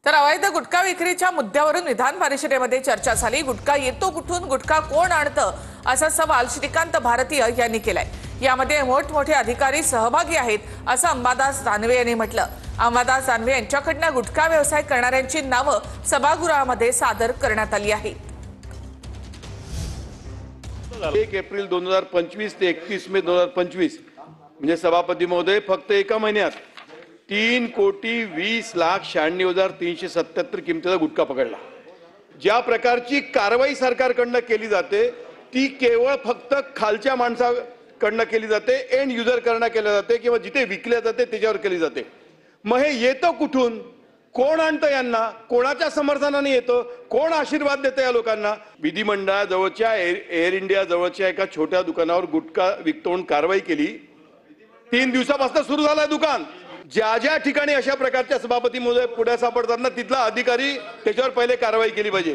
तर अवैध गुटखा विक्रीच्या मुद्द्यावरून विधान परिषदेमध्ये चर्चा झाली। गुटखा येतो कुठून, गुटखा कोण आणतं, असा सवाल श्रीकांत भारतीय यांनी केलाय। यामध्ये मोठमोठे अधिकारी सहभागी आहेत असं अंबादास दानवे यांनी म्हटलं। अंबादास दानवे यांच्याकडनं गुटखा व्यवसाय करणाऱ्यांची नावं सभागृहामध्ये सादर करण्यात आली आहेत। 1 एप्रिल 2025 ते 31 मे 2025 म्हणजे सभापती महोदय फक्त एका महिन्यात 3,20,96,377 किमतीचा गुटखा पकडला। ज्या प्रकारची कारवाई सरकारकडनं केली जाते ती केवळ फक्त खालच्या माणसाकडनं केली जाते, एंड युजर कडनं केली जाते किंवा जिथे विकले जाते त्याच्यावर केली जाते। मग हे येतं कुठून, कोण आणतं, यांना कोणाच्या समर्थनाने येतं, कोण आशीर्वाद देतं या लोकांना? विधिमंडळाजवळच्या एअर इंडिया जवळच्या एका छोट्या दुकानावर गुटखा विकतो म्हणून कारवाई केली। 3 दिवसापासून सुरू झालंय दुकान। ज्या ज्या ठिकाणी अशा प्रकारच्या सभापती महोदय पुढे सापडतात ना, तिथला अधिकारी त्याच्यावर पहिले कारवाई केली पाहिजे।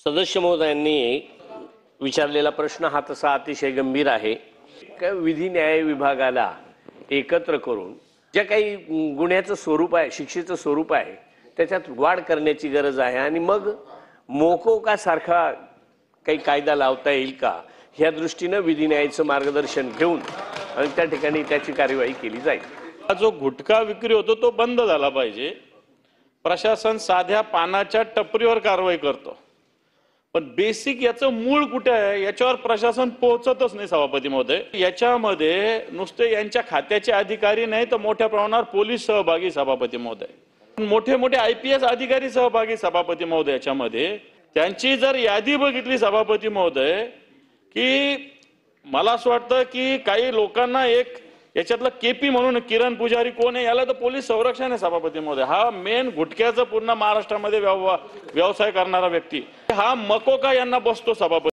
सदस्य महोदयांनी विचारलेला प्रश्न हा तसा अतिशय गंभीर आहे। विधी न्याय विभागाला एकत्र करून जे काही गुन्ह्याचं स्वरूप आहे, शिक्षेचं स्वरूप आहे, त्याच्यात वाढ करण्याची गरज आहे आणि मग मोकोका सारखा काही कायदा लावता येईल का, ह्या दृष्टीने विधी न्यायाचं मार्गदर्शन घेऊन आणि त्या ठिकाणी त्याची कार्यवाही केली जाईल। जो गुटखा विक्री होतो तो बंद झाला पाहिजे। प्रशासन साध्या पानाच्या टपरीवर कारवाई करतो, पण बेसिक याचं मूळ कुठे आहे याच्यावर प्रशासन पोहोचतच नाही सभापती महोदय। याच्यामध्ये नुसते यांच्या खात्याचे अधिकारी नाही तर मोठ्या प्रमाणावर पोलीस सहभागी सभापती महोदय, मोठे मोठे IPS अधिकारी सहभागी सभापती महोदय। याच्यामध्ये त्यांची जर यादी बघितली सभापती महोदय की मला असं वाटतं की काही लोकांना एक याच्यातलं केपी म्हणून किरण पुजारी कोण आहे याला तर पोलीस संरक्षण आहे सभापती महोदय। हा मेन गुटख्याचा पूर्ण महाराष्ट्रामध्ये व्यवसाय करणारा व्यक्ती, हा मकोका यांना बसतो सभापती।